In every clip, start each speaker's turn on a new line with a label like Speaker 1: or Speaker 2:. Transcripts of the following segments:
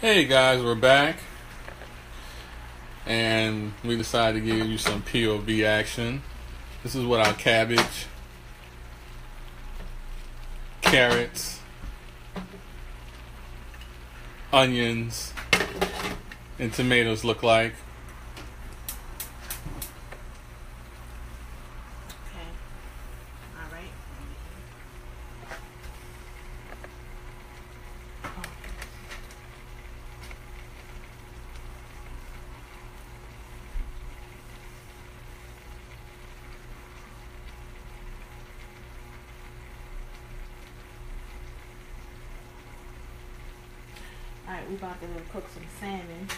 Speaker 1: Hey guys, we're back, and we decided to give you some POV action. This is what our cabbage, carrots, onions, and tomatoes look like.
Speaker 2: Okay. All right. All right, we're about to cook some salmon.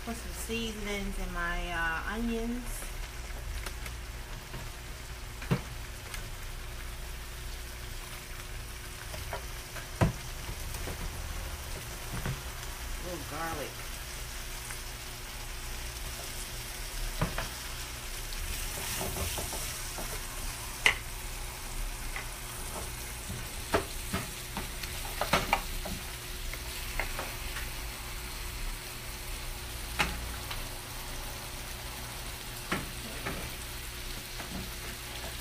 Speaker 2: Put some seasonings in my onions. A little garlic.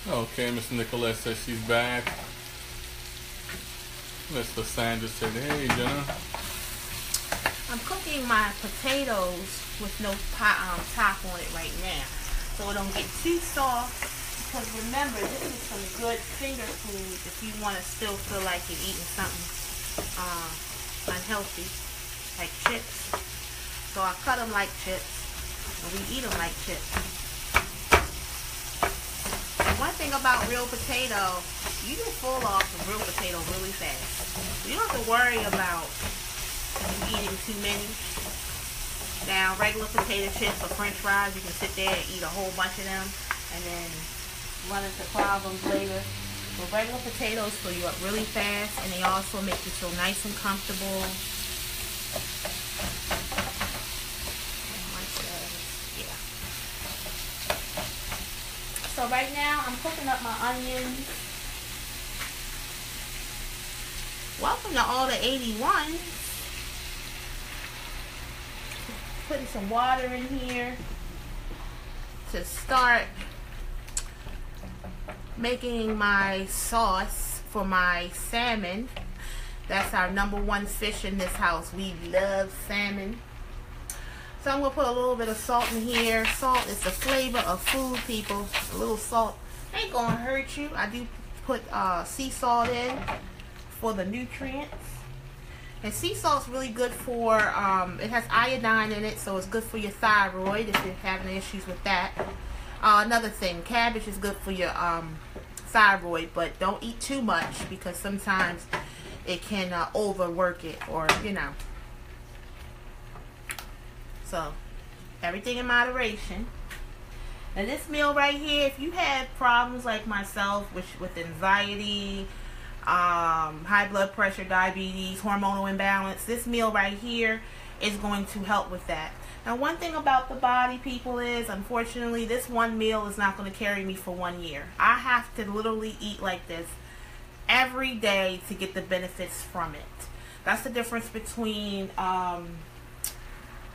Speaker 1: Okay, Miss Nicolette says she's back. Mr. Sanders said, "Hey, Jenna."
Speaker 2: I'm cooking my potatoes with no top on it right now, so it don't get too soft. Because remember, this is some good finger food if you want to still feel like you're eating something unhealthy, like chips. So I cut them like chips, and we eat them like chips. And one thing about real potato, you can fall off a real potato really fast. You don't have to worry about eating too many. Now, regular potato chips or french fries, you can sit there and eat a whole bunch of them and then run into problems later. But regular potatoes fill you up really fast, and they also make you feel nice and comfortable. Yeah. So right now, I'm cooking up my onions. Welcome to all the 81s. Putting some water in here to start making my sauce for my salmon. That's our #1 fish in this house. We love salmon. So I'm going to put a little bit of salt in here. Salt is the flavor of food, people. A little salt ain't going to hurt you. I do put sea salt in for the nutrients. And sea salt's really good for, it has iodine in it, so it's good for your thyroid if you're having issues with that. Another thing, cabbage is good for your thyroid, but don't eat too much because sometimes it can overwork it, or, you know. So, everything in moderation. And this meal right here, if you have problems like myself with anxiety, high blood pressure, diabetes, hormonal imbalance, this meal right here is going to help with that. Now, one thing about the body, people, is unfortunately this one meal is not going to carry me for 1 year. I have to literally eat like this every day to get the benefits from it. That's the difference between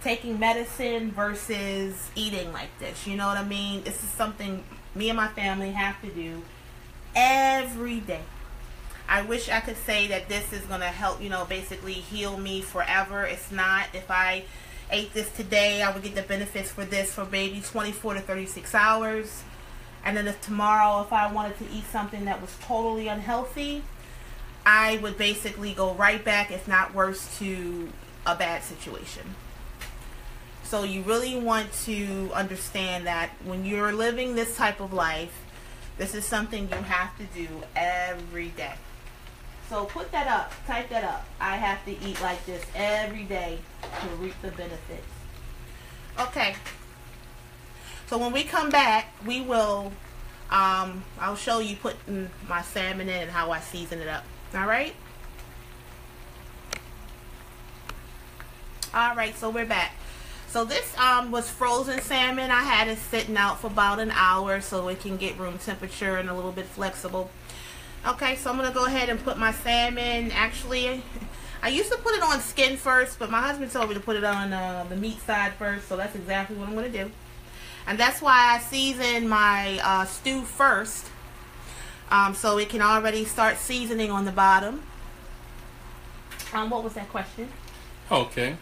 Speaker 2: taking medicine versus eating like this. You know what I mean? This is something me and my family have to do every day. I wish I could say that this is going to help, you know, basically heal me forever. It's not. If I ate this today, I would get the benefits for this for maybe 24 to 36 hours. And then if tomorrow, if I wanted to eat something that was totally unhealthy, I would basically go right back, if not worse, to a bad situation. So you really want to understand that when you're living this type of life, this is something you have to do every day. So put that up, type that up. I have to eat like this every day to reap the benefits. Okay. So when we come back, we will, I'll show you putting my salmon in and how I season it up. All right? All right, so we're back. So this was frozen salmon. I had it sitting out for about an hour so it can get room temperature and a little bit flexible. Okay, so I'm going to go ahead and put my salmon. Actually, I used to put it on skin first, but my husband told me to put it on the meat side first, so that's exactly what I'm going to do. And that's why I season my stew first, so it can already start seasoning on the bottom. What was that question?
Speaker 1: Okay.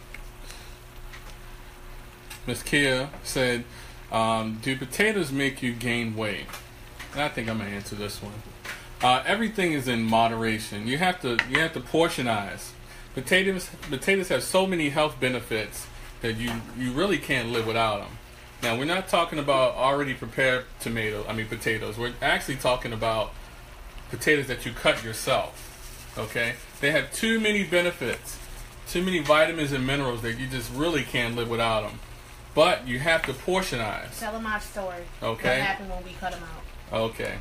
Speaker 1: Miss Kia said, do potatoes make you gain weight? And I think I'm going to answer this one. Everything is in moderation. You have to portionize. Potatoes have so many health benefits that you really can't live without them. Now, we're not talking about already prepared potatoes. We're actually talking about potatoes that you cut yourself. Okay? They have too many benefits, too many vitamins and minerals that you just really can't live without them. But you have to portionize.
Speaker 2: Tell them our story.
Speaker 1: Okay.
Speaker 2: What happened when we cut them out?
Speaker 1: Okay.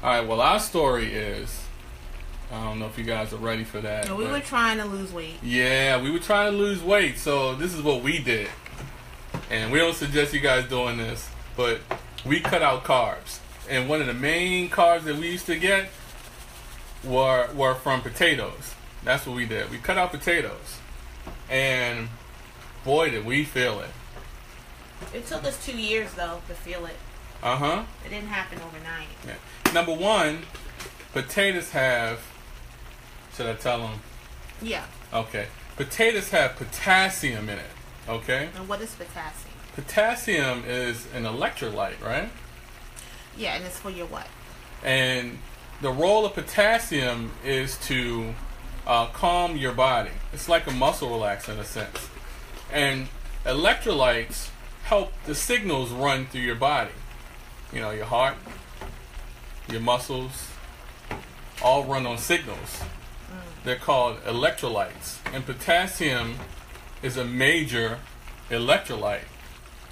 Speaker 1: All right. Well, our story is, I don't know if you guys are ready for that.
Speaker 2: No, we were trying to lose weight.
Speaker 1: Yeah, we were trying to lose weight. So this is what we did. And we don't suggest you guys doing this, but we cut out carbs. And one of the main carbs that we used to get were from potatoes. That's what we did. We cut out potatoes. And boy, did we feel it.
Speaker 2: It took us 2 years, though, to feel it.
Speaker 1: Uh-huh.
Speaker 2: It didn't happen overnight.
Speaker 1: Yeah. Number one, potatoes have... Should I tell them?
Speaker 2: Yeah.
Speaker 1: Okay. Potatoes have potassium in it. Okay?
Speaker 2: And what is potassium?
Speaker 1: Potassium is an electrolyte, right?
Speaker 2: Yeah, and it's for your what?
Speaker 1: And the role of potassium is to calm your body. It's like a muscle relaxer in a sense. And electrolytes help the signals run through your body. You know, your heart, your muscles, all run on signals. They're called electrolytes. And potassium is a major electrolyte.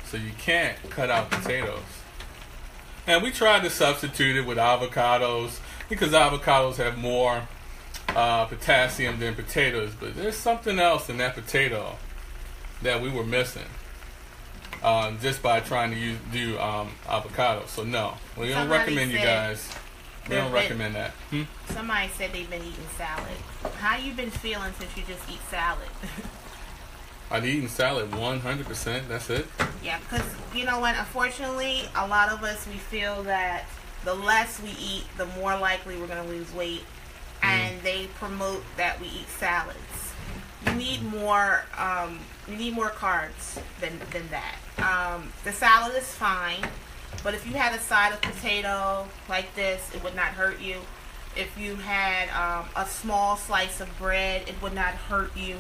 Speaker 1: So you can't cut out potatoes. And we tried to substitute it with avocados because avocados have more potassium than potatoes. But there's something else in that potato that we were missing just by trying to do avocados. So no, we don't recommend you guys. We don't recommend that.
Speaker 2: Somebody said they've been eating salad. How you been feeling since you just eat salad?
Speaker 1: I've eaten salad 100%. That's it.
Speaker 2: Yeah, because you know what? Unfortunately, a lot of us, we feel that the less we eat, the more likely we're going to lose weight. And they promote that we eat salads. You need more. You need more carbs than that. The salad is fine, but if you had a side of potato like this, it would not hurt you. If you had a small slice of bread, it would not hurt you.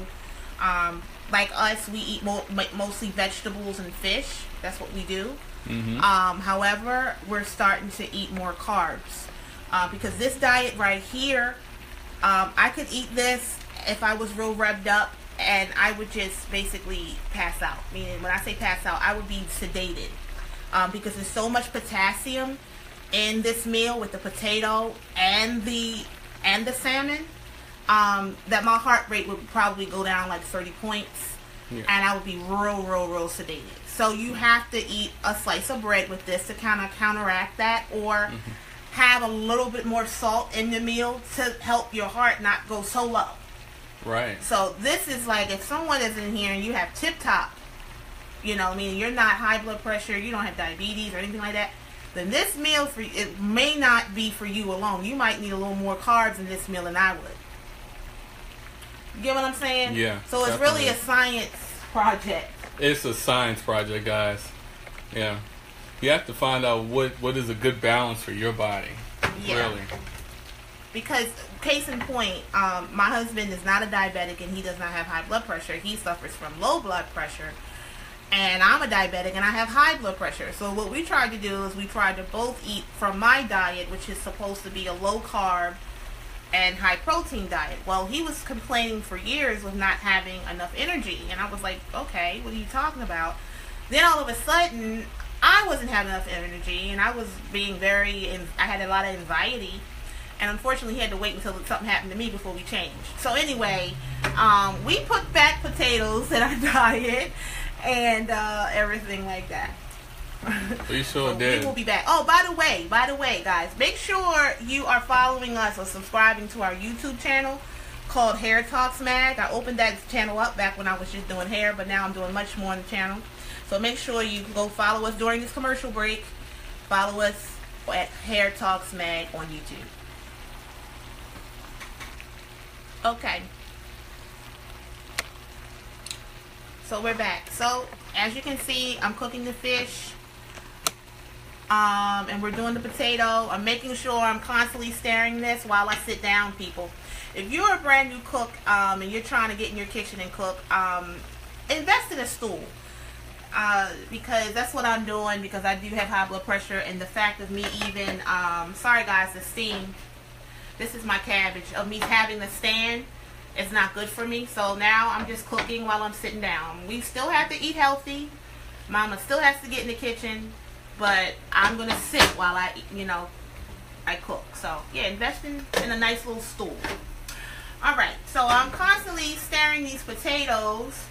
Speaker 2: Like us, we eat mostly vegetables and fish. That's what we do. However, we're starting to eat more carbs because this diet right here, I could eat this if I was real revved up, and I would just basically pass out. Meaning, when I say pass out, I would be sedated because there's so much potassium in this meal with the potato and the salmon. That my heart rate would probably go down like 30 points, and I would be real sedated. So you have to eat a slice of bread with this to kind of counteract that, or have a little bit more salt in the meal to help your heart not go so low.
Speaker 1: Right.
Speaker 2: So this is like, if someone is in here and you have tip-top, you know, meaning you're not high blood pressure, you don't have diabetes or anything like that, then this meal for you, it may not be for you alone. You might need a little more carbs in this meal than I would. You get what I'm saying?
Speaker 1: Yeah.
Speaker 2: So it's really a science project.
Speaker 1: It's a science project, guys. Yeah. You have to find out what is a good balance for your body. Yeah. Really.
Speaker 2: Because, case in point, my husband is not a diabetic and he does not have high blood pressure. He suffers from low blood pressure. And I'm a diabetic and I have high blood pressure. So what we tried to do is we tried to both eat from my diet, which is supposed to be a low carb and high protein diet. Well, he was complaining for years of not having enough energy. And I was like, okay, what are you talking about? Then all of a sudden, I wasn't having enough energy, and I was I had a lot of anxiety, and unfortunately, he had to wait until something happened to me before we changed. So anyway, we put back potatoes in our diet, and everything like that.
Speaker 1: We sure
Speaker 2: So
Speaker 1: did.
Speaker 2: we will be back. Oh, by the way, guys, make sure you are following us or subscribing to our YouTube channel called Hair Talks Mag. I opened that channel up back when I was just doing hair, but now I'm doing much more on the channel. So make sure you go follow us during this commercial break. Follow us at Hair Talks Mag on YouTube. Okay. So we're back. So as you can see, I'm cooking the fish. And we're doing the potato. I'm making sure I'm constantly stirring this while I sit down, people. If you're a brand new cook and you're trying to get in your kitchen and cook, invest in a stool. Because that's what I'm doing, because I do have high blood pressure, and the fact of me even, sorry guys, the steam, this is my cabbage, of me having to stand is not good for me. So now I'm just cooking while I'm sitting down. We still have to eat healthy. Mama still has to get in the kitchen, but I'm going to sit while I cook. So yeah, invest in a nice little stool. Alright, so I'm constantly stirring these potatoes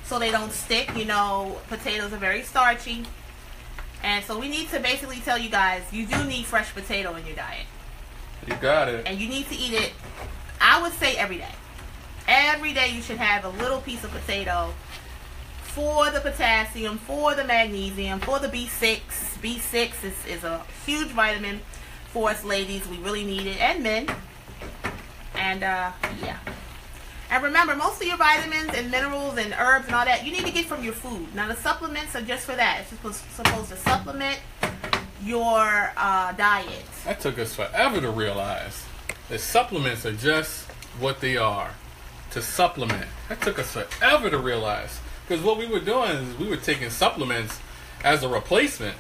Speaker 2: so they don't stick. You know, potatoes are very starchy. And so we need to basically tell you guys, you do need fresh potato in your diet.
Speaker 1: You got it.
Speaker 2: And you need to eat it, I would say, every day. Every day you should have a little piece of potato for the potassium, for the magnesium, for the B6. B6 is a huge vitamin for us ladies. We really need it. And men. And, yeah. And remember, most of your vitamins and minerals and herbs and all that, you need to get from your food. Now, the supplements are just for that. It's supposed to supplement your diet.
Speaker 1: That took us forever to realize that supplements are just what they are. To supplement. That took us forever to realize. Because what we were doing is we were taking supplements as a replacement.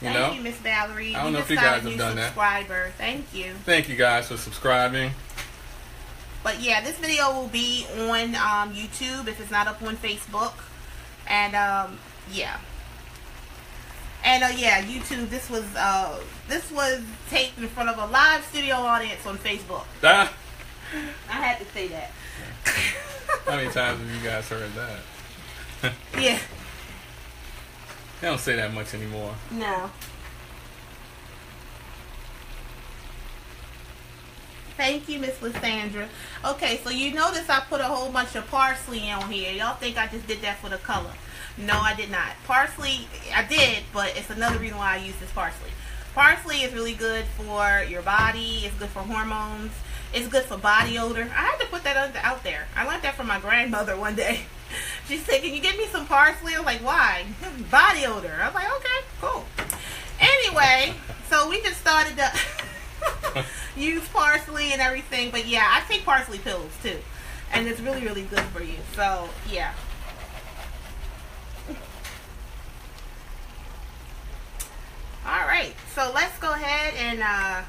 Speaker 2: Thank you, Miss Valerie.
Speaker 1: I don't know if you guys have done that.
Speaker 2: Subscriber. Thank you.
Speaker 1: Thank you guys for subscribing.
Speaker 2: But yeah, this video will be on YouTube if it's not up on Facebook. And yeah. And yeah, YouTube. This was taped in front of a live studio audience on Facebook. I had to say that.
Speaker 1: How many times have you guys heard that?
Speaker 2: Yeah.
Speaker 1: They don't say that much anymore.
Speaker 2: No. Thank you, Miss Lysandra. Okay, so you notice I put a whole bunch of parsley on here. Y'all think I just did that for the color. No, I did not. Parsley, I did, but it's another reason why I use this parsley. Parsley is really good for your body. It's good for hormones. It's good for body odor. I had to put that out there. I learned that from my grandmother one day. She said, "Can you give me some parsley?" I was like, "Why?" Body odor. I was like, "Okay, cool." Anyway, so we just started to use parsley and everything. But yeah, I take parsley pills too. And it's really, really good for you. So, yeah. Alright, so let's go ahead and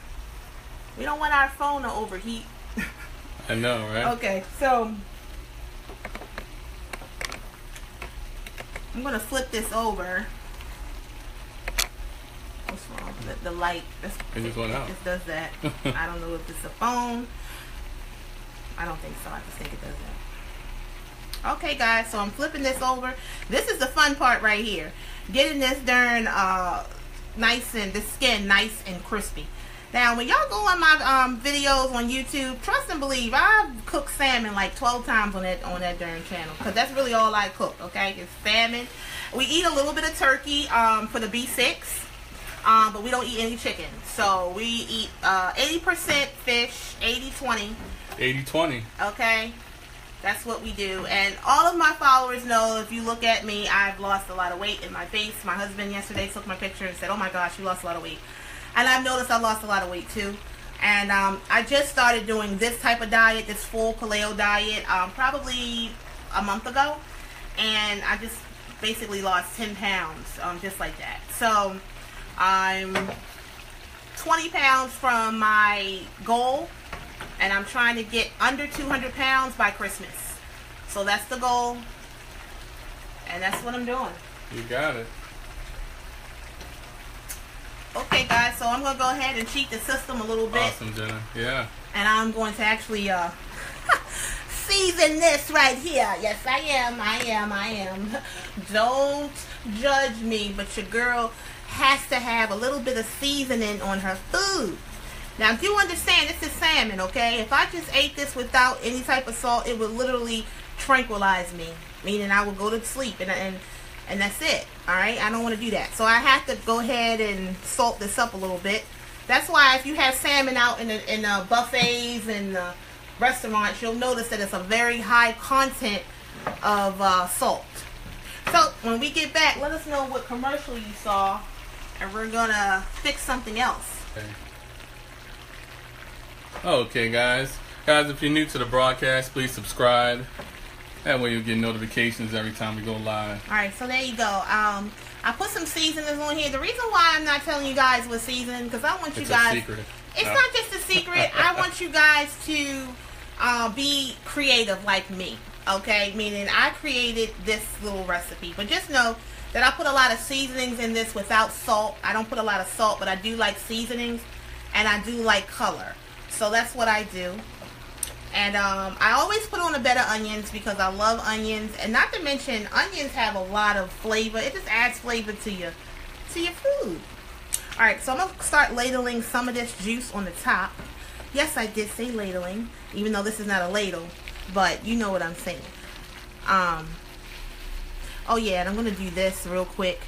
Speaker 2: we don't want our phone to overheat.
Speaker 1: I know, right?
Speaker 2: Okay, so I'm gonna flip this over. What's wrong? The light.
Speaker 1: It just went out.
Speaker 2: It just does that. I don't know if it's a phone. I don't think so. I just think it does that. Okay, guys. So I'm flipping this over. This is the fun part right here. Getting this darn nice and the skin nice and crispy. Now, when y'all go on my videos on YouTube, trust and believe, I've cooked salmon like 12 times on that darn channel, because that's really all I cook. Okay, it's salmon. We eat a little bit of turkey for the B6, but we don't eat any chicken. So we eat 80% fish, 80-20.
Speaker 1: 80-20.
Speaker 2: Okay, that's what we do. And all of my followers know, if you look at me, I've lost a lot of weight in my face. My husband yesterday took my picture and said, "Oh my gosh, you lost a lot of weight." And I've noticed I lost a lot of weight too. And I just started doing this type of diet, this full paleo diet, probably a month ago. And I just basically lost 10 pounds, just like that. So I'm 20 pounds from my goal. And I'm trying to get under 200 pounds by Christmas. So that's the goal. And that's what I'm doing.
Speaker 1: You got it.
Speaker 2: Okay, guys, so I'm going to go ahead and cheat the system a little bit.
Speaker 1: Awesome, Jenna. Yeah.
Speaker 2: And I'm going to actually season this right here. Yes, I am. Don't judge me, but your girl has to have a little bit of seasoning on her food. Now, do understand, this is salmon, okay? If I just ate this without any type of salt, it would literally tranquilize me, meaning I would go to sleep, and that's it, all right? I don't want to do that. So I have to go ahead and salt this up a little bit. That's why if you have salmon out in the buffets and restaurants, you'll notice that it's a very high content of salt. So when we get back, let us know what commercial you saw, and we're going to fix something else.
Speaker 1: Okay, guys. Guys, if you're new to the broadcast, please subscribe. That way you'll get notifications every time we go live.
Speaker 2: Alright, so there you go. I put some seasonings on here. The reason why I'm not telling you guys what seasoning, because I want you guys...
Speaker 1: It's a secret.
Speaker 2: It's not just a secret. I want you guys to be creative like me. Okay? Meaning I created this little recipe. But just know that I put a lot of seasonings in this without salt. I don't put a lot of salt, but I do like seasonings. And I do like color. So that's what I do. And I always put on a bed of onions because I love onions. And not to mention, onions have a lot of flavor. It just adds flavor to your food. Alright, so I'm going to start ladling some of this juice on the top. Yes, I did say ladling, even though this is not a ladle. But you know what I'm saying. Oh yeah, and I'm going to do this real quick.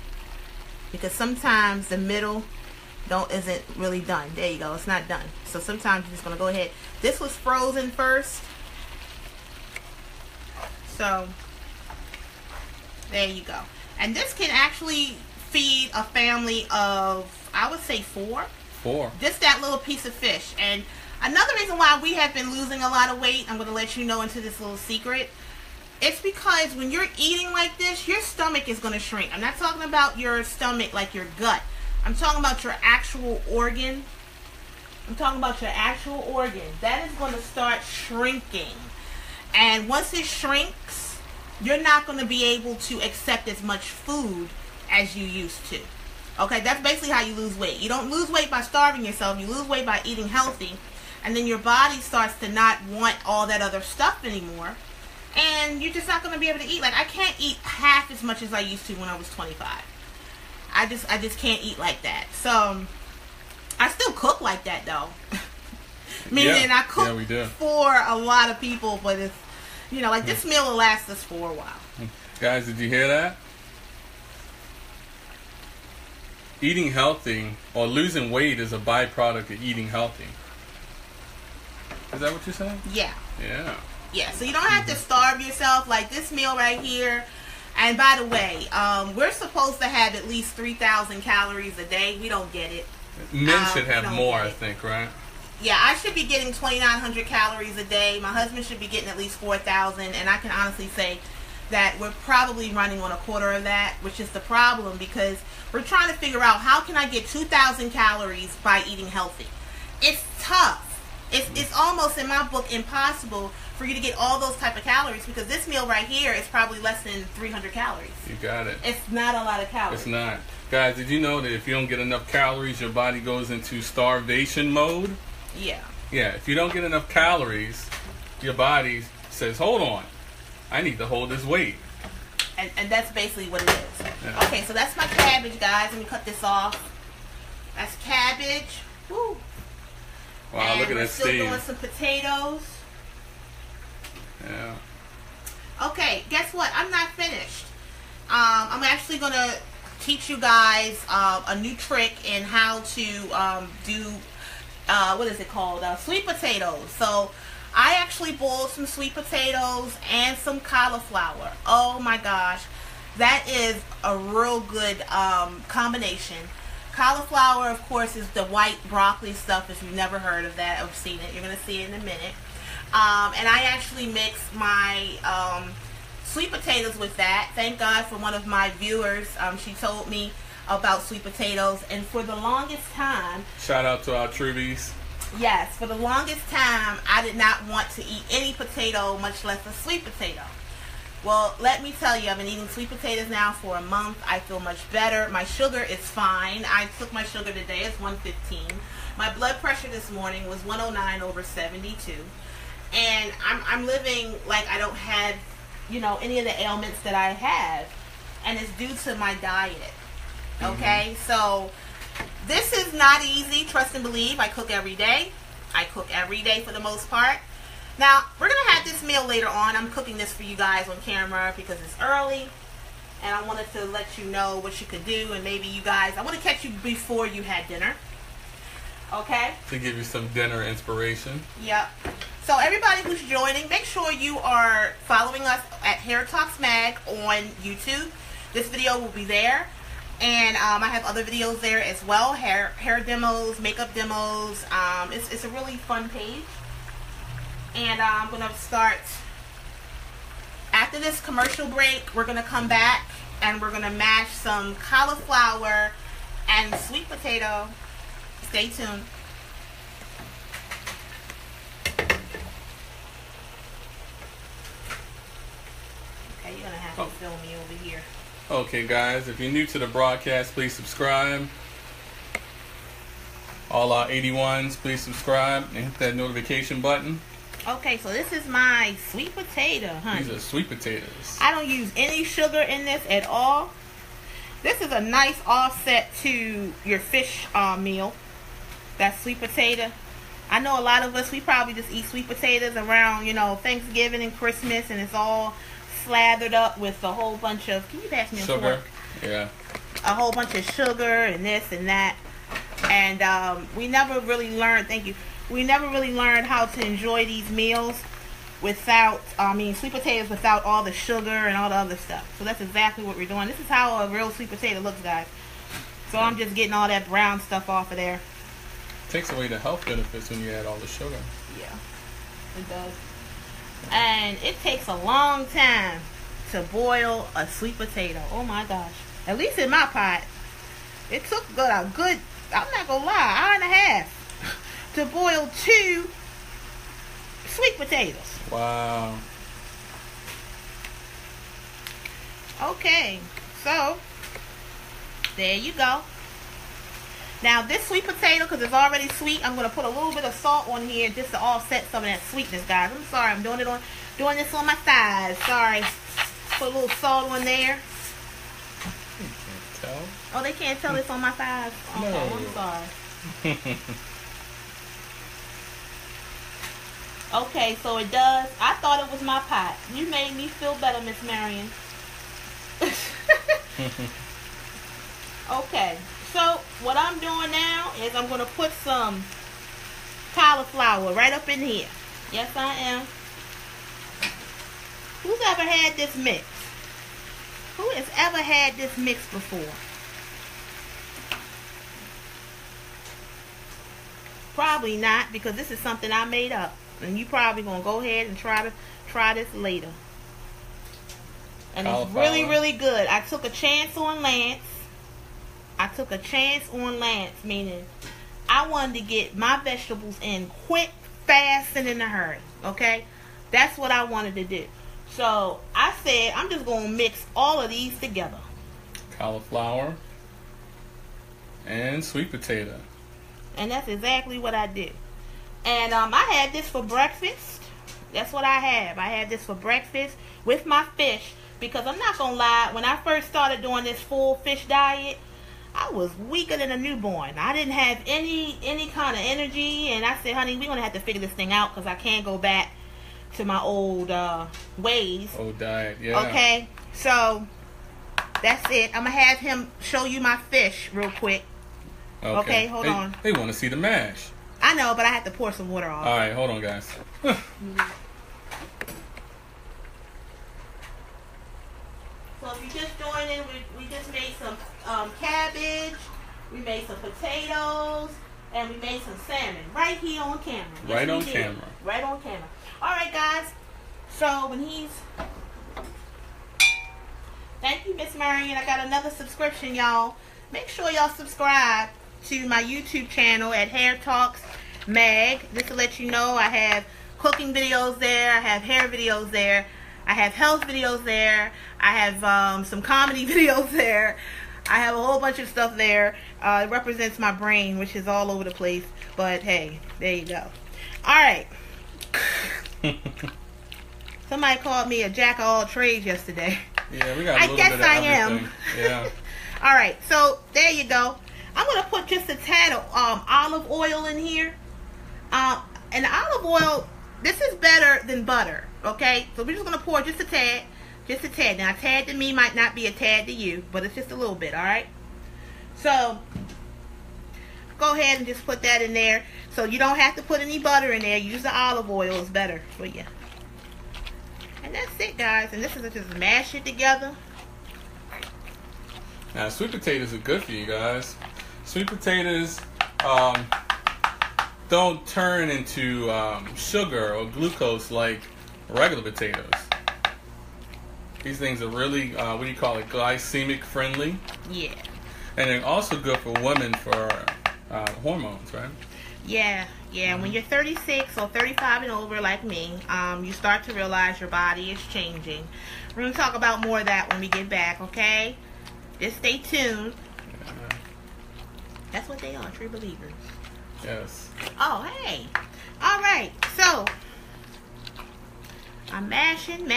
Speaker 2: Because sometimes the middle isn't really done. There you go. It's not done. So sometimes you're just going to go ahead. This was frozen first. So there you go. And this can actually feed a family of, I would say 4.
Speaker 1: 4.
Speaker 2: Just that little piece of fish. And another reason why we have been losing a lot of weight, I'm going to let you know into this little secret. It's because when you're eating like this, your stomach is going to shrink. I'm not talking about your stomach like your gut. I'm talking about your actual organ. That is going to start shrinking. And once it shrinks, you're not going to be able to accept as much food as you used to. Okay, that's basically how you lose weight. You don't lose weight by starving yourself. You lose weight by eating healthy. And then your body starts to not want all that other stuff anymore. And you're just not going to be able to eat. Like, I can't eat half as much as I used to when I was 25. I just can't eat like that. So I still cook like that though. Meaning I cook for a lot of people, but it's, you know, like this meal will last us for a while.
Speaker 1: Guys, did you hear that? Eating healthy or losing weight is a byproduct of eating healthy. Is that what you're saying?
Speaker 2: Yeah.
Speaker 1: Yeah.
Speaker 2: Yeah, so you don't have to starve yourself. Like this meal right here. And by the way, we're supposed to have at least 3,000 calories a day. We don't get it.
Speaker 1: Men should have more, I think, right?
Speaker 2: Yeah, I should be getting 2,900 calories a day. My husband should be getting at least 4,000. And I can honestly say that we're probably running on a quarter of that, which is the problem because we're trying to figure out how can I get 2,000 calories by eating healthy. It's tough. It's almost, in my book, impossible for you to get all those type of calories because this meal right here is probably less than 300 calories.
Speaker 1: You got it.
Speaker 2: It's not a lot of calories.
Speaker 1: It's not. Guys, did you know that if you don't get enough calories, your body goes into starvation mode?
Speaker 2: Yeah.
Speaker 1: Yeah, if you don't get enough calories, your body says, hold on, I need to hold this weight.
Speaker 2: And that's basically what it is.
Speaker 1: Yeah.
Speaker 2: Okay, so that's my cabbage, guys. Let me cut this off. That's cabbage. Woo.
Speaker 1: Wow,
Speaker 2: and
Speaker 1: look at that
Speaker 2: still
Speaker 1: steam.
Speaker 2: doing some potatoes.
Speaker 1: Yeah.
Speaker 2: Okay, guess what? I'm not finished. I'm actually going to teach you guys a new trick in how to do, what is it called? Sweet potatoes. So I actually boiled some sweet potatoes and some cauliflower. Oh my gosh. That is a real good combination. Cauliflower, of course, is the white broccoli stuff. If you've never heard of that or seen it, you're going to see it in a minute. And I actually mixed my sweet potatoes with that. Thank God for one of my viewers. She told me about sweet potatoes. And for the longest time...
Speaker 1: Shout out to our Trubies.
Speaker 2: Yes, for the longest time, I did not want to eat any potato, much less a sweet potato. Well, let me tell you, I've been eating sweet potatoes now for a month. I feel much better. My sugar is fine. I took my sugar today. It's 115. My blood pressure this morning was 109/72. And I'm living like I don't have, any of the ailments that I have. And it's due to my diet. Okay? So, this is not easy. Trust and believe. I cook every day. I cook every day for the most part. Now, we're going to have this meal later on. I'm cooking this for you guys on camera because it's early. And I wanted to let you know what you could do. And maybe you guys, I want to catch you before you had dinner. Okay?
Speaker 1: To give you some dinner inspiration.
Speaker 2: Yep. So everybody who's joining, make sure you are following us at Hair Talks Mag on YouTube. This video will be there. And I have other videos there as well. Hair demos, makeup demos. It's a really fun page. And I'm going to start, after this commercial break, we're going to come back and we're going to mash some cauliflower and sweet potato. Stay tuned. Okay, you're going to have to film me over here.
Speaker 1: Okay, guys, if you're new to the broadcast, please subscribe. All our 81s, please subscribe and hit that notification button.
Speaker 2: Okay, so this is my sweet potato, honey.
Speaker 1: These are sweet potatoes.
Speaker 2: I don't use any sugar in this at all. This is a nice offset to your fish meal. That sweet potato. I know a lot of us, we probably just eat sweet potatoes around, Thanksgiving and Christmas, and it's all slathered up with a whole bunch of, can you pass me a
Speaker 1: sugar?
Speaker 2: fork?
Speaker 1: Yeah.
Speaker 2: A whole bunch of sugar and this and that. And we never really learned, thank you, we never really learned how to enjoy these meals without, sweet potatoes without all the sugar and all the other stuff. So that's exactly what we're doing. This is how a real sweet potato looks, guys. So I'm just getting all that brown stuff off of there.
Speaker 1: Takes away the health benefits when you add all the sugar.
Speaker 2: Yeah, it does. And it takes a long time to boil a sweet potato. Oh my gosh. At least in my pot. It took a good, I'm not gonna lie, hour and a half to boil 2 sweet potatoes.
Speaker 1: Wow.
Speaker 2: Okay, so there you go. Now this sweet potato, because it's already sweet, I'm going to put a little bit of salt on here just to offset some of that sweetness, guys. I'm sorry, I'm doing this on my thighs. Sorry. Put a little salt on there.
Speaker 1: You can't tell.
Speaker 2: Oh, they can't tell it's on my thighs? Okay,
Speaker 1: No.
Speaker 2: I'm sorry. Okay, so it does. I thought it was my pot. You made me feel better, Miss Marion. Okay, so what I'm doing now is I'm going to put some cauliflower right up in here. Yes, I am. Who's ever had this mix? Who has ever had this mix before? Probably not, because this is something I made up. And you probably going to go ahead and try this later. And it's really, really good. I took a chance on Lance. Meaning I wanted to get my vegetables in quick, fast, and in a hurry. Okay? That's what I wanted to do. So I said, I'm just going to mix all of these together.
Speaker 1: Cauliflower and sweet potato.
Speaker 2: And that's exactly what I did. And I had this for breakfast. That's what I have. I had this for breakfast with my fish. Because I'm not going to lie, when I first started doing this full fish diet, I was weaker than a newborn. I didn't have any kind of energy. And I said, honey, we're going to have to figure this thing out because I can't go back to my old ways.
Speaker 1: Old diet, yeah.
Speaker 2: Okay, so that's it. I'm going to have him show you my fish real quick. Okay, hold on.
Speaker 1: They want to see the mash.
Speaker 2: I know, but I have to pour some water off.
Speaker 1: All right, hold on, guys.
Speaker 2: So if you're just joining, we just made some cabbage, we made some potatoes, and we made some salmon right here on camera. Yes,
Speaker 1: Right on
Speaker 2: did.
Speaker 1: camera.
Speaker 2: Right on camera. All right, guys. So when thank you, Miss Marion. I got another subscription, y'all. Make sure y'all subscribe to my YouTube channel at Hair Talks Mag. Just to let you know, I have cooking videos there. I have hair videos there. I I have health videos there. I have some comedy videos there. I have a whole bunch of stuff there. It represents my brain, which is all over the place. But hey, there you go. All right. Somebody called me a jack of all trades yesterday.
Speaker 1: Yeah, we got a little bit of everything. Yeah.
Speaker 2: All right, so there you go. I'm gonna put just a tad of olive oil in here. And the olive oil, this is better than butter. Okay, so we're just gonna pour just a tad. Just a tad. Now, a tad to me might not be a tad to you, but it's just a little bit, all right? So, go ahead and just put that in there. So, you don't have to put any butter in there. Use the olive oil. It's better for you. And that's it, guys. And this is just mash it together.
Speaker 1: Now, sweet potatoes are good for you guys. Sweet potatoes don't turn into sugar or glucose like regular potatoes. These things are really, what do you call it, glycemic friendly.
Speaker 2: Yeah.
Speaker 1: And they're also good for women for hormones, right?
Speaker 2: Yeah. When you're 36 or 35 and over like me, you start to realize your body is changing. We're going to talk about more of that when we get back, okay? Just stay tuned.
Speaker 1: Yeah.
Speaker 2: That's what they are, true believers.
Speaker 1: Yes.
Speaker 2: Oh, hey. All right. So, I'm mashing.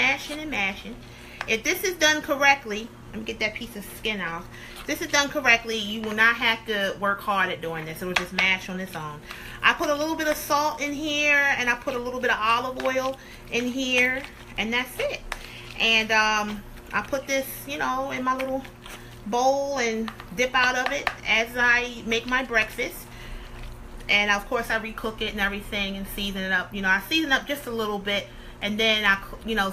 Speaker 2: If this is done correctly, let me get that piece of skin off. If this is done correctly, you will not have to work hard at doing this. It will just mash on its own. I put a little bit of salt in here, and I put a little bit of olive oil in here, and that's it. And I put this, in my little bowl and dip out of it as I make my breakfast. And of course, I recook it and everything and season it up. I season up just a little bit, and then I,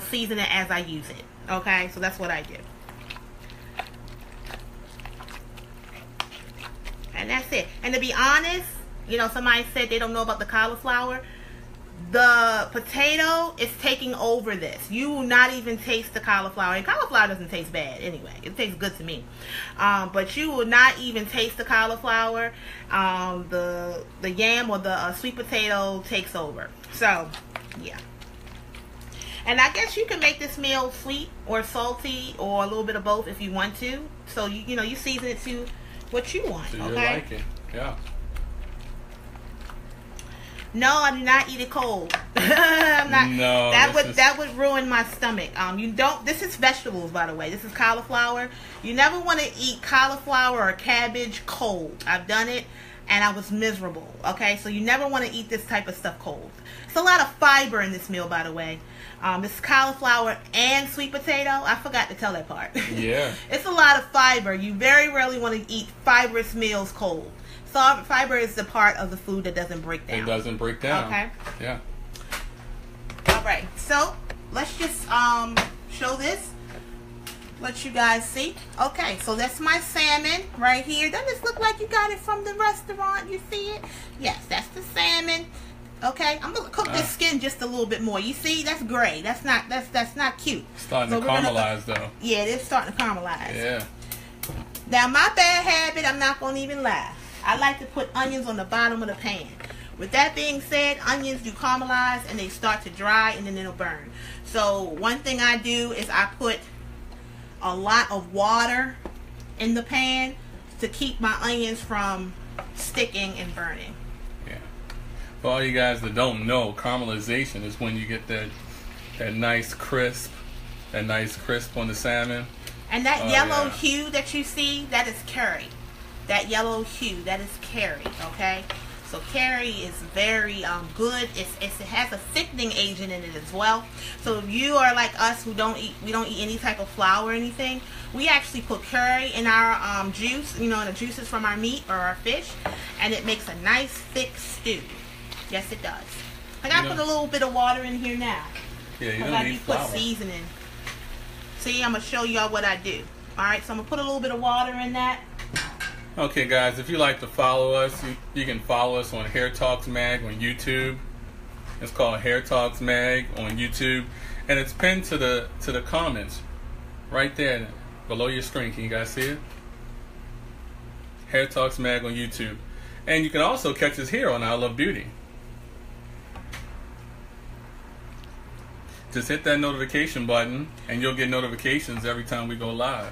Speaker 2: season it as I use it. Okay, so that's what I do. And that's it. And to be honest, somebody said they don't know about the cauliflower. The potato is taking over this. You will not even taste the cauliflower. And cauliflower doesn't taste bad anyway. It tastes good to me. But you will not even taste the cauliflower. The yam or the sweet potato takes over. So, yeah. And I guess you can make this meal sweet or salty or a little bit of both if you want to. So, you season it to what you want,
Speaker 1: To your
Speaker 2: okay?
Speaker 1: liking. Yeah.
Speaker 2: No, I do not eat it cold. I'm not.
Speaker 1: No,
Speaker 2: that would ruin my stomach. This is vegetables, by the way. This is cauliflower. You never want to eat cauliflower or cabbage cold. I've done it, and I was miserable. Okay, so you never want to eat this type of stuff cold. It's a lot of fiber in this meal, by the way. It's cauliflower and sweet potato. I forgot to tell that part.
Speaker 1: Yeah.
Speaker 2: It's a lot of fiber. You very rarely want to eat fibrous meals cold. So fiber is the part of the food that doesn't break down.
Speaker 1: It doesn't break down.
Speaker 2: Okay.
Speaker 1: Yeah.
Speaker 2: All right. So let's just show this. Let you guys see. Okay. So that's my salmon right here. Doesn't this look like you got it from the restaurant? You see it? Yes, that's the salmon. Okay. I'm gonna cook this skin just a little bit more. You see? That's gray. That's not cute.
Speaker 1: Starting to caramelize though.
Speaker 2: Yeah, it is starting to caramelize.
Speaker 1: Yeah.
Speaker 2: Now my bad habit, I'm not gonna even lie. I like to put onions on the bottom of the pan. With that being said, onions do caramelize and they start to dry and then it'll burn. So one thing I do is I put a lot of water in the pan to keep my onions from sticking and burning.
Speaker 1: Yeah. For all you guys that don't know, caramelization is when you get that nice crisp on the salmon.
Speaker 2: And that yellow hue that you see, that is curry. That yellow hue, that is curry, okay? So curry is very good. It has a thickening agent in it as well. So if you are like us who don't eat any type of flour or anything, we actually put curry in our juice, the juices from our meat or our fish, and it makes a nice thick stew. Yes, it does. I gotta put a little bit of water in here now.
Speaker 1: Yeah, you don't need flour.
Speaker 2: Put seasoning. See, I'm gonna show y'all what I do. All right, so I'm gonna put a little bit of water in that.
Speaker 1: Okay, guys, if you like to follow us, you can follow us on Hair Talks Mag on YouTube. It's called Hair Talks Mag on YouTube, and it's pinned to the comments right there below your screen. Can you guys see it? Hair Talks Mag on YouTube, and you can also catch us here on I Love Beauty. just hit that notification button, and you'll get notifications every time we go live.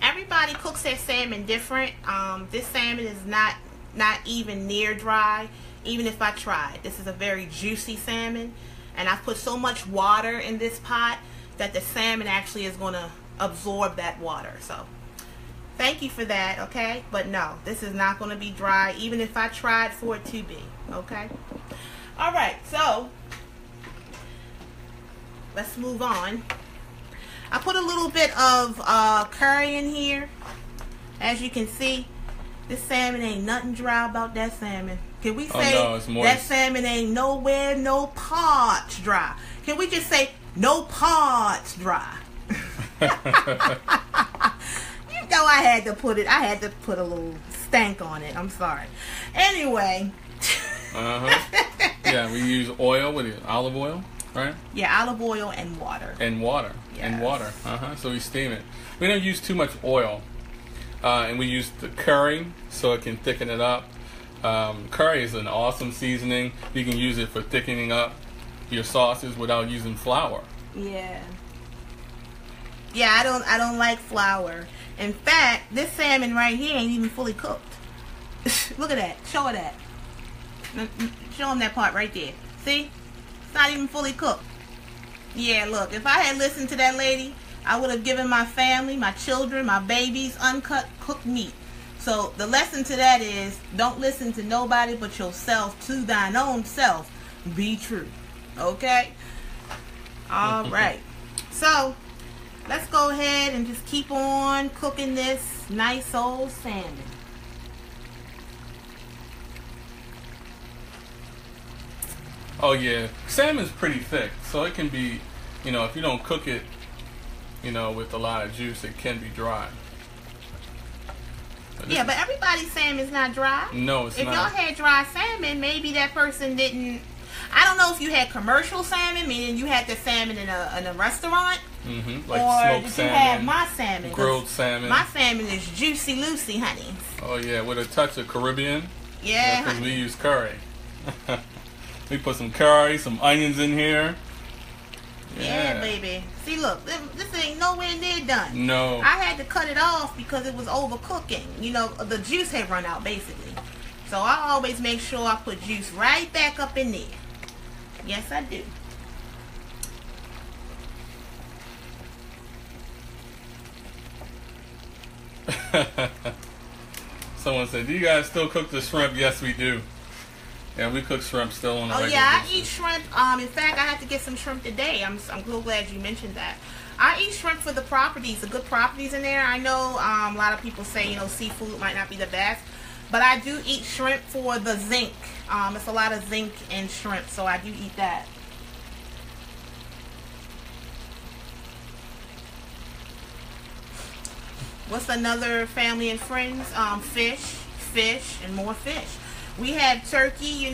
Speaker 2: Everybody cooks their salmon different. This salmon is not even near dry, even if I tried. This is a very juicy salmon, and I've put so much water in this pot that the salmon actually is going to absorb that water. So thank you for that, okay? But no, this is not going to be dry, even if I tried for it to be, okay? All right, so let's move on. I put a little bit of curry in here. As you can see, this salmon ain't nothing dry about that salmon. Can we say that salmon ain't nowhere, no parts dry? Can we just say no parts dry? You know I had to put a little stank on it. I'm sorry. Anyway.
Speaker 1: Yeah, we use oil. What is it? Olive oil, right?
Speaker 2: Yeah, olive oil and water.
Speaker 1: And water. Yes. And water. So we steam it. We don't use too much oil. And we use the curry so it can thicken it up. Curry is an awesome seasoning. You can use it for thickening up your sauces without using flour.
Speaker 2: Yeah. Yeah, I don't like flour. In fact, this salmon right here ain't even fully cooked. Look at that. Show her that. Show them that part right there. See? It's not even fully cooked. Yeah, look. If I had listened to that lady, I would have given my family, my children, my babies uncut cooked meat. So the lesson to that is, don't listen to nobody but yourself. To thine own self be true. Okay? All right. So let's go ahead and just keep on cooking this nice old salmon.
Speaker 1: Oh yeah, salmon's pretty thick, so it can be, if you don't cook it, with a lot of juice, it can be dry.
Speaker 2: Yeah, but everybody's salmon's not dry.
Speaker 1: No, it's not.
Speaker 2: If y'all had dry salmon, maybe that person didn't. I don't know if you had commercial salmon, meaning you had the salmon in a restaurant,
Speaker 1: like
Speaker 2: or
Speaker 1: smoked
Speaker 2: did
Speaker 1: salmon,
Speaker 2: you have my salmon?
Speaker 1: grilled salmon.
Speaker 2: My salmon is juicy Lucy, honey.
Speaker 1: Oh yeah, with a touch of Caribbean.
Speaker 2: Yeah,
Speaker 1: because we use curry. We put some curry, some onions in here.
Speaker 2: Yeah, baby. See, look, this ain't nowhere near done.
Speaker 1: No.
Speaker 2: I had to cut it off because it was overcooking. The juice had run out, basically. So I always make sure I put juice right back up in there. Yes, I do.
Speaker 1: Someone said, do you guys still cook the shrimp? Yes, we do. Yeah, we cook shrimp still on a regular basis.
Speaker 2: I eat shrimp. In fact, I had to get some shrimp today. I'm so glad you mentioned that. I eat shrimp for the properties, the good properties in there. I know a lot of people say, seafood might not be the best, but I do eat shrimp for the zinc. It's a lot of zinc in shrimp, so I do eat that. What's another family and friends? Fish, and more fish. We had turkey,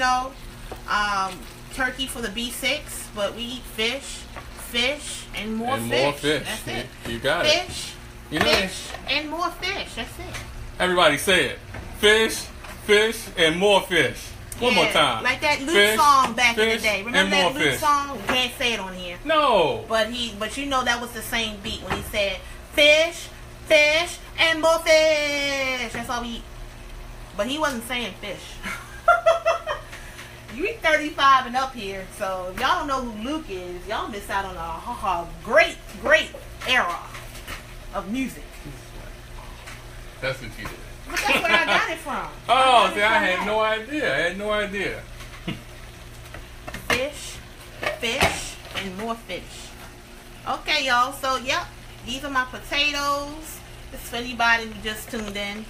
Speaker 2: turkey for the B6, but we eat fish, and more fish.
Speaker 1: More fish.
Speaker 2: That's it.
Speaker 1: You got
Speaker 2: it. Fish, and more fish. That's it.
Speaker 1: Everybody say it. Fish, and more fish. One more time.
Speaker 2: Like that Luke song back in the day. Remember that Luke song? We can't say it on here.
Speaker 1: No.
Speaker 2: But that was the same beat when he said fish, and more fish. That's all we eat. But he wasn't saying fish. You 35 and up here, so if y'all don't know who Luke is, y'all miss out on a great era of music.
Speaker 1: That's what you did.
Speaker 2: But that's where I got it from.
Speaker 1: Oh, see, I had no idea.
Speaker 2: Fish, and more fish. Okay, y'all. So, yep, these are my potatoes. This is for anybody who just tuned in.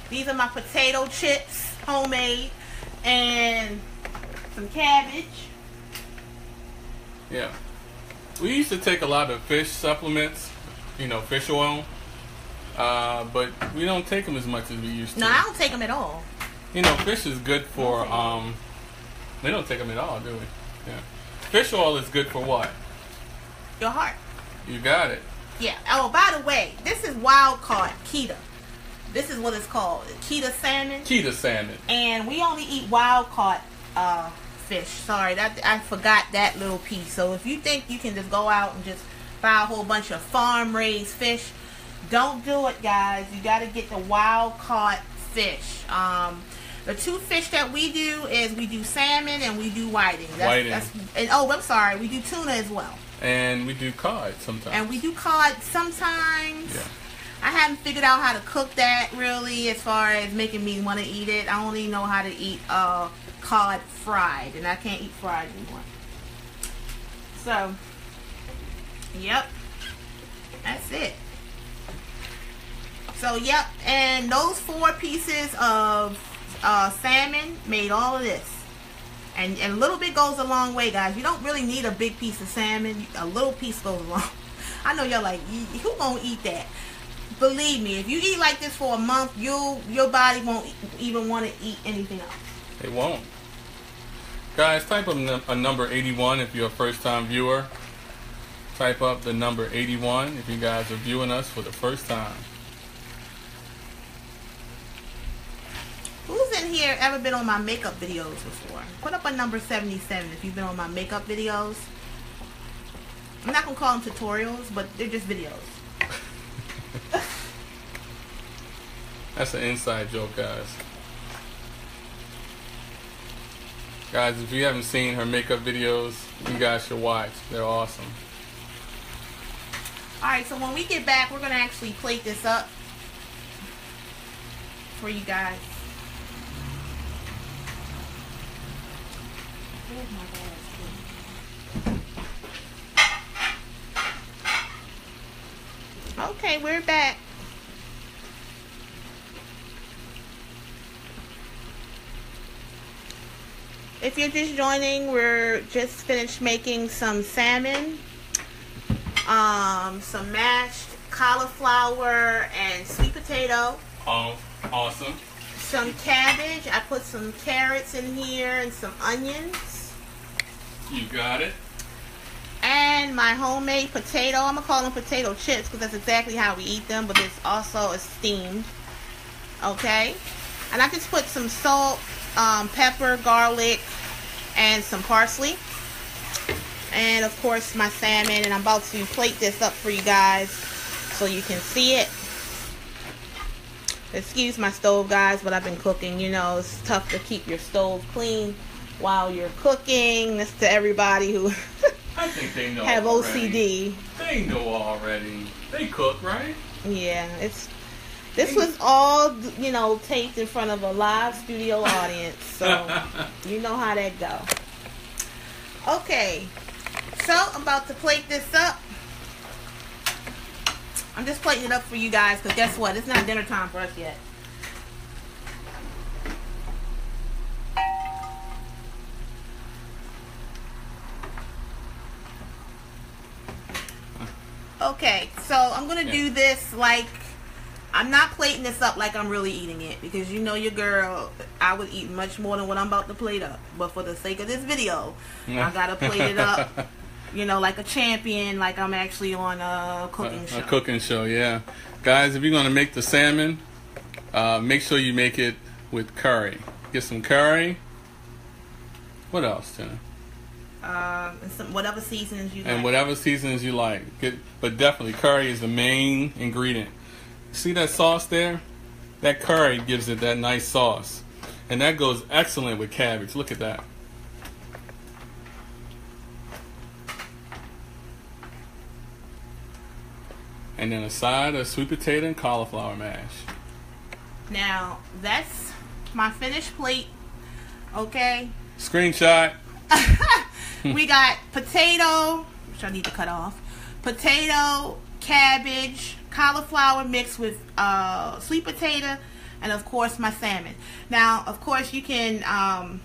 Speaker 2: These are my potato chips, homemade, and some cabbage.
Speaker 1: Yeah. We used to take a lot of fish supplements, fish oil, but we don't take them as much as we used to.
Speaker 2: No, I don't take them at all.
Speaker 1: Fish is good for, we don't take them at all, do we? Yeah. Fish oil is good for what?
Speaker 2: Your heart.
Speaker 1: You got it.
Speaker 2: Yeah. Oh, by the way, this is wild caught Keta. This is what it's called, Keta salmon.
Speaker 1: Keta salmon.
Speaker 2: And we only eat wild caught fish. Sorry, I forgot that little piece. So if you think you can just go out and just buy a whole bunch of farm-raised fish, don't do it, guys. You got to get the wild-caught fish. The two fish that we do is we do salmon and we do whiting. And I'm sorry, we do tuna as well.
Speaker 1: And we do cod sometimes.
Speaker 2: And we do cod sometimes.
Speaker 1: Yeah.
Speaker 2: I haven't figured out how to cook that really, as far as making me want to eat it. I only know how to eat cod fried, and I can't eat fried anymore. So, yep, that's it. So, yep, and those 4 pieces of salmon made all of this. And a little bit goes a long way, guys. You don't really need a big piece of salmon. A little piece goes a long. I know you're like, who gonna eat that? Believe me, if you eat like this for a month, your body won't even want to eat anything else.
Speaker 1: It won't. Guys, type up a number 81 if you're a first-time viewer. Type up the number 81 if you guys are viewing us for the first time.
Speaker 2: Who's in here ever been on my makeup videos before? Put up a number 77 if you've been on my makeup videos. I'm not going to call them tutorials, but they're just videos.
Speaker 1: That's an inside joke, guys. Guys, if you haven't seen her makeup videos, you guys should watch. They're awesome.
Speaker 2: Alright, so when we get back, we're going to actually plate this up for you guys. Okay, we're back. If you're just joining, we're just finished making some salmon, some mashed cauliflower and sweet potato.
Speaker 1: Oh, awesome.
Speaker 2: Some cabbage. I put some carrots in here and some onions.
Speaker 1: You got it.
Speaker 2: And my homemade potato. I'm going to call them potato chips because that's exactly how we eat them, but it's also steamed. Okay? And I just put some salt, pepper, garlic, and some parsley. And of course my salmon. And I'm about to plate this up for you guys so you can see it. Excuse my stove, guys, but I've been cooking. You know, it's tough to keep your stove clean while you're cooking. That's to everybody who
Speaker 1: I think they know
Speaker 2: have
Speaker 1: already.
Speaker 2: OCD.
Speaker 1: They know already. They cook, right?
Speaker 2: Yeah, this was all, you know, taped in front of a live studio audience, so you know how that go. Okay, so I'm about to plate this up. I'm just plating it up for you guys because guess what? It's not dinner time for us yet. Okay, so I'm going to do this like, I'm not plating this up like I'm really eating it because you know your girl, I would eat much more than what I'm about to plate up. But for the sake of this video, I got to plate it up, you know, like a champion, like I'm actually on a cooking show.
Speaker 1: A cooking show, yeah. Guys, if you're going to make the salmon, make sure you make it with curry. Get some curry. What else, Tina?
Speaker 2: And whatever seasonings you like.
Speaker 1: And whatever seasonings you like. But definitely curry is the main ingredient. See that sauce there? That curry gives it that nice sauce. And that goes excellent with cabbage. Look at that. And then a side of sweet potato and cauliflower mash.
Speaker 2: Now, that's my finished plate. Okay?
Speaker 1: Screenshot.
Speaker 2: We got potato, which I need to cut off. Potato, cabbage, cauliflower mixed with sweet potato, and of course my salmon. Now, of course, you can,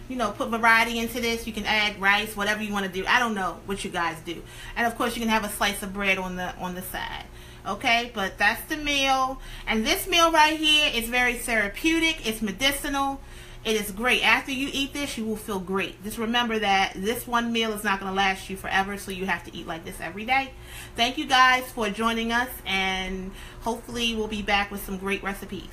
Speaker 2: you know, put variety into this. You can add rice, whatever you want to do. I don't know what you guys do. And of course, you can have a slice of bread on the side. Okay, but that's the meal. And this meal right here is very therapeutic. It's medicinal. It is great. After you eat this, you will feel great. Just remember that this one meal is not going to last you forever, so you have to eat like this every day. Thank you guys for joining us, and hopefully we'll be back with some great recipes.